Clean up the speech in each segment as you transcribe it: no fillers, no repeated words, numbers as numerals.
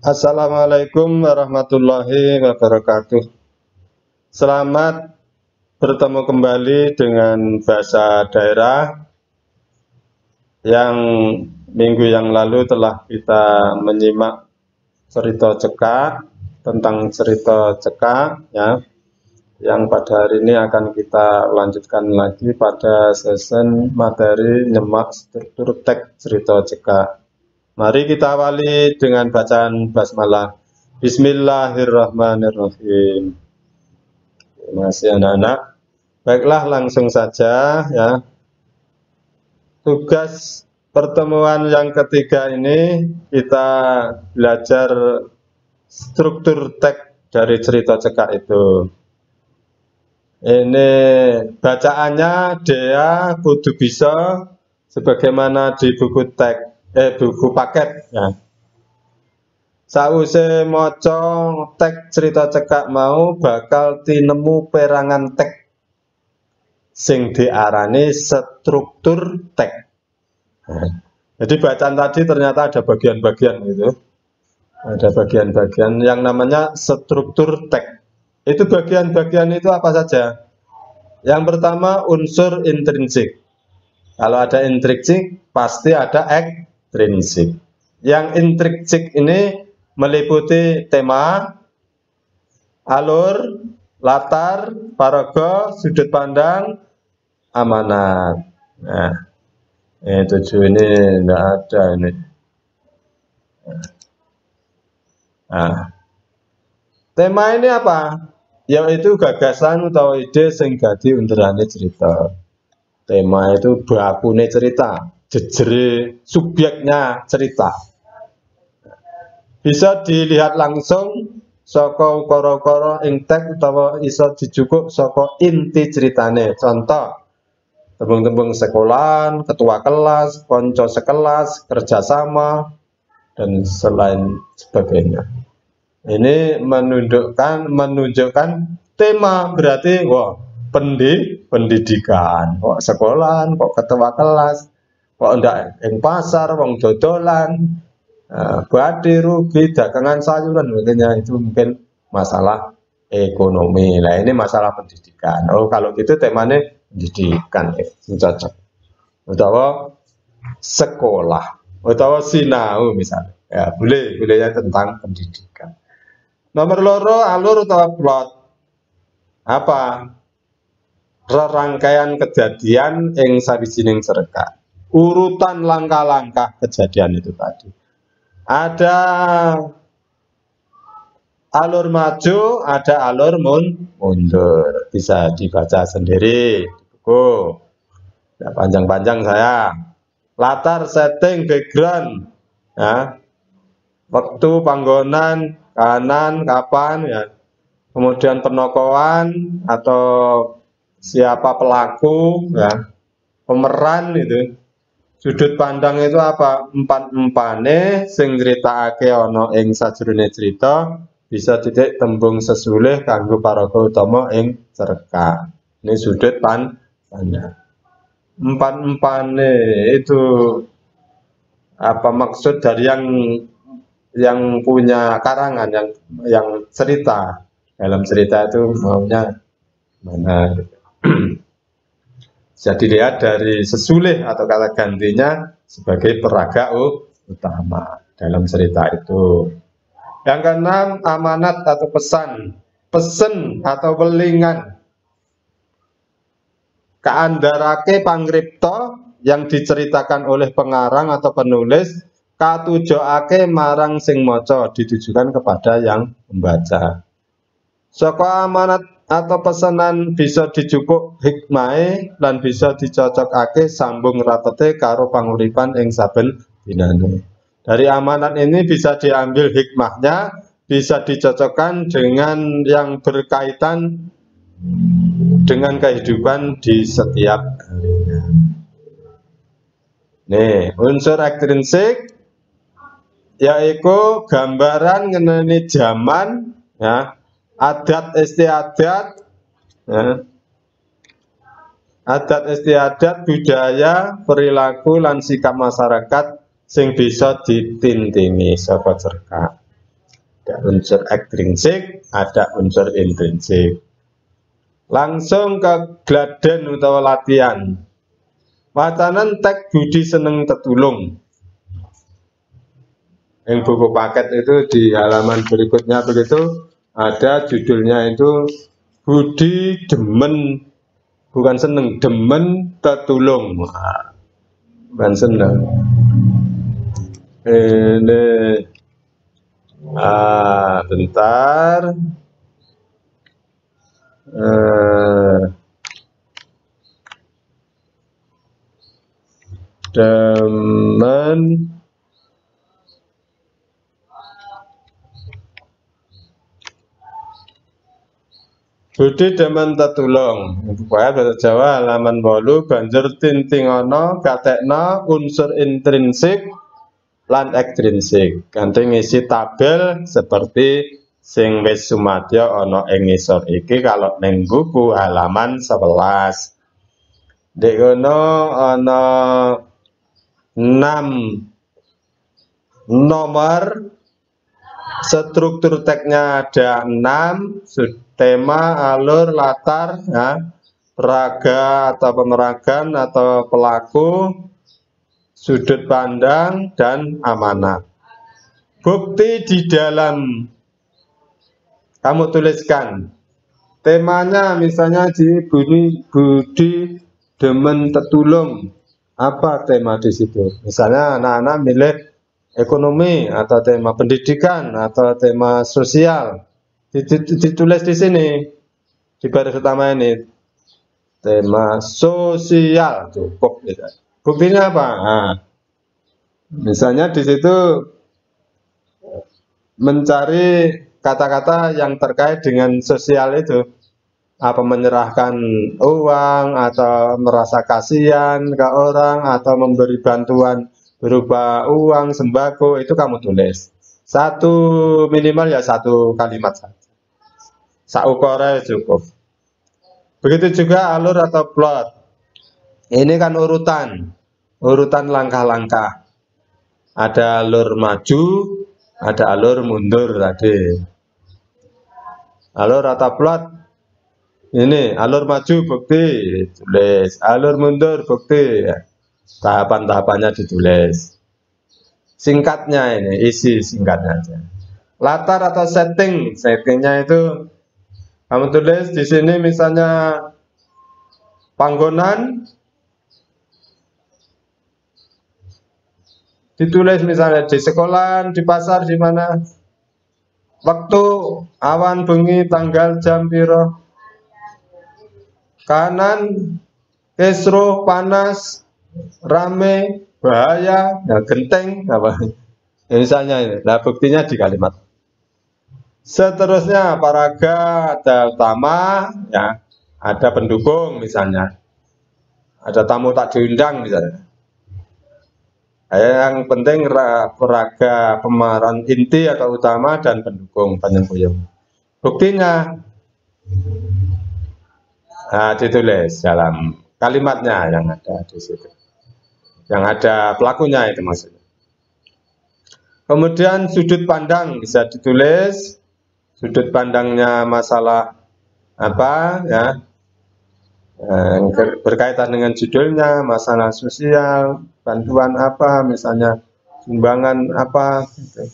Assalamualaikum warahmatullahi wabarakatuh. Selamat bertemu kembali dengan bahasa daerah yang minggu yang lalu telah kita menyimak cerita cekak, tentang cerita cekak ya, yang pada hari ini akan kita lanjutkan lagi pada sesi materi nyemak struktur teks cerita cekak. Mari kita awali dengan bacaan basmalah. Bismillahirrahmanirrahim. Masih anak-anak. Baiklah, langsung saja ya. Tugas pertemuan yang ketiga ini kita belajar struktur teks dari cerita cekak itu. Ini bacaannya dia kudu bisa sebagaimana di buku teks. Buku paket ya. Sause maca teks cerita cekak mau bakal tinemu perangan teks sing diarani struktur teks. Jadi bacaan tadi ternyata ada bagian-bagian gitu. Ada bagian-bagian yang namanya struktur teks. Itu bagian-bagian itu apa saja? Yang pertama unsur intrinsik. Kalau ada intrinsik pasti ada ekstrinsik. Yang intrinsik ini meliputi tema, alur, latar, paraga, sudut pandang, amanat. Nah, ini 7 ini enggak ada ini. Nah, tema ini apa? Yaitu gagasan atau ide sing dadi underane cerita. Tema itu bakune cerita, jejere subjeknya cerita. Bisa dilihat langsung saka ukara-ukara ing teks utawa iso dijukuk saka inti ceritane. Contoh, tembung-tembung sekolahan, ketua kelas, konco sekelas, kerjasama, dan selain sebagainya. Ini menunjukkan tema, berarti pendidikan, kok sekolahan, kok ketua kelas, kok ndak ing pasar, wong dodolan, badhe rugi dagangan sayuran, makanya itu mungkin masalah ekonomi. Nah, ini masalah pendidikan. Oh, kalau gitu temanya pendidikan ya, cocok. Utawa sekolah, utawa sinau misalnya. Ya, boleh tentang pendidikan. Nomor loro, alur utawa plot. Apa? Rangkaian kejadian ing sawijining cerita. Urutan langkah-langkah kejadian itu tadi. Ada alur maju, ada alur mundur. Bisa dibaca sendiri di buku. Tidak panjang-panjang saya. Latar, setting, background. Ya. Waktu, panggonan, kanan, kapan ya. Kemudian penokohan atau siapa pelaku ya, pemeran itu. Sudut pandang itu apa? Empat-empane sing critakake ana ing sajroning cerita bisa titik tembung sesulih kanggo paraga utama ing cerita. Ini sudut pandang. Empat-empane itu apa maksud dari yang punya karangan, yang cerita. Dalam cerita itu maunya mana? Bisa dilihat dari sesulih atau kata gantinya sebagai peraga utama dalam cerita itu. Yang keenam, amanat atau pesan, pesen atau welingan. Kaandharake pangripta yang diceritakan oleh pengarang atau penulis katujokake marang sing maca, ditujukan kepada yang membaca. Saka amanat atau pesanan bisa dijupuk hikmahe lan bisa dicocokake sambung rapete karo panguripan ing saben dinane. Dari amanat ini bisa diambil hikmahnya, bisa dicocokkan dengan yang berkaitan dengan kehidupan di setiap harinya. Nih, unsur ekstrinsik yaitu gambaran ngenani zaman ya, adat istiadat ya, adat istiadat, budaya, perilaku lan sikap masyarakat sing bisa ditintini saka cerita. ada unsur ekstrinsik, ada unsur intrinsik. Langsung ke gladen utawa latihan. Wacanan tek budi seneng tetulung. Yang buku paket itu di halaman berikutnya begitu ada judulnya itu budi demen, bukan seneng, demen tetulung. Bukan seneng. Ini bentar. Demen budi demen tetulung. Bahasa Jawa halaman 8 banjur tintingono gatekno unsur intrinsik lan ekstrinsik. Kanthi ngisi tabel seperti sing wis sumadya ana ing ngisor iki kalau ning buku halaman 11. Dek kono ana 6 nomor, struktur teksnya ada 6, tema, alur, latar, ya, peraga atau pemeragan atau pelaku, sudut pandang, dan amanat. Bukti di dalam kamu tuliskan temanya, misalnya di budi demen tetulung. Apa tema di situ? Misalnya anak-anak milih ekonomi atau tema pendidikan atau tema sosial. Ditulis di sini di baris utama ini tema sosial, cukup. Buktinya apa? Nah, misalnya di situ mencari kata-kata yang terkait dengan sosial itu. Apa menyerahkan uang atau merasa kasihan ke orang atau memberi bantuan berupa uang, sembako, itu kamu tulis. Minimal ya 1 kalimat saja. Saukore cukup. Begitu juga alur atau plot. Ini kan urutan langkah-langkah. Ada alur maju, ada alur mundur tadi. Alur atau plot. Ini alur maju bukti tulis, alur mundur bukti, tahapan-tahapannya ditulis. Singkatnya ini, isi singkatnya aja. Latar atau settingnya itu kamu tulis di sini misalnya panggonan, ditulis misalnya di sekolah, di pasar, di mana, waktu, awan, bengi, tanggal, jam, piro. Kanan, kesro, panas, rame, bahaya, ya, genteng, apa? Ya, misalnya ini. Nah, buktinya di kalimat. Seterusnya paraga ada utama, ya, ada pendukung misalnya, ada tamu tak diundang misalnya. Yang penting paraga pemeran inti atau utama dan pendukung penyembuyung. Buktinya. Nah, ditulis dalam kalimatnya yang ada di situ. Yang ada pelakunya itu maksudnya. Kemudian sudut pandang bisa ditulis. Sudut pandangnya masalah apa ya? Berkaitan dengan judulnya, masalah sosial, bantuan apa, misalnya sumbangan apa gitu.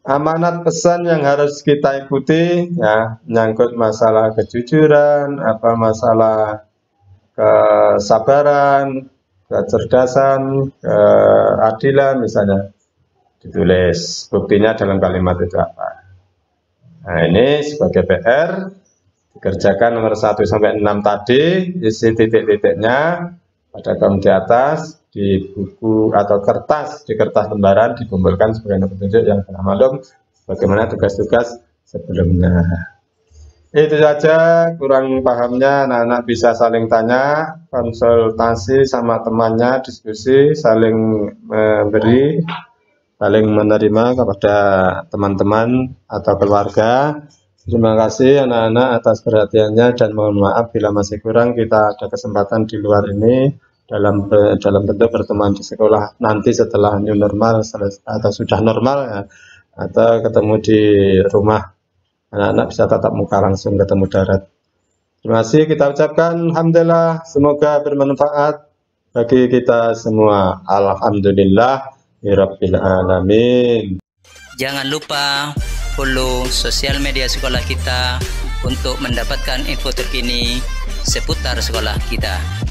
Amanat pesan yang harus kita ikuti, ya, menyangkut masalah kejujuran, apa masalah kesabaran, kecerdasan, keadilan, misalnya ditulis. Buktinya dalam kalimat itu apa? Nah, ini sebagai PR dikerjakan nomor 1 sampai 6 tadi, isi titik-titiknya pada kolom di atas. Di buku atau kertas, di kertas lembaran dikumpulkan sebagai petunjuk yang telah maklum bagaimana tugas-tugas sebelumnya. Itu saja, kurang pahamnya anak-anak bisa saling tanya, konsultasi sama temannya, diskusi, saling memberi, saling menerima kepada teman-teman atau keluarga. Terima kasih anak-anak atas perhatiannya dan mohon maaf bila masih kurang. Kita ada kesempatan di luar ini dalam bentuk pertemuan di sekolah nanti setelah new normal atau sudah normal, ya, atau ketemu di rumah, anak-anak bisa tatap muka langsung ketemu darat. Terima kasih kita ucapkan alhamdulillah, semoga bermanfaat bagi kita semua. Alhamdulillah rabbil alamin. Jangan lupa follow sosial media sekolah kita untuk mendapatkan info terkini seputar sekolah kita.